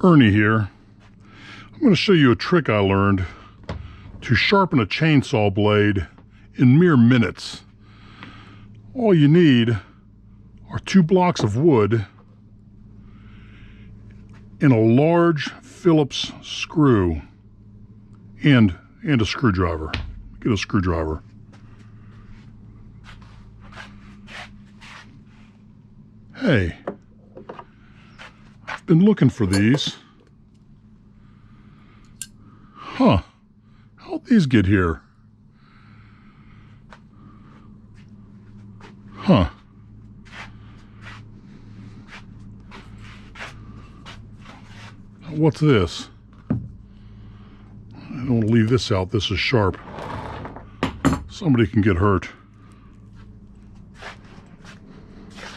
Ernie here. I'm going to show you a trick I learned to sharpen a chainsaw blade in mere minutes. All you need are 2 blocks of wood and a large Phillips screw and a screwdriver. Get a screwdriver. Hey, I've been looking for these. Huh, how'd these get here? Huh. What's this? I don't want to leave this out. This is sharp. Somebody can get hurt.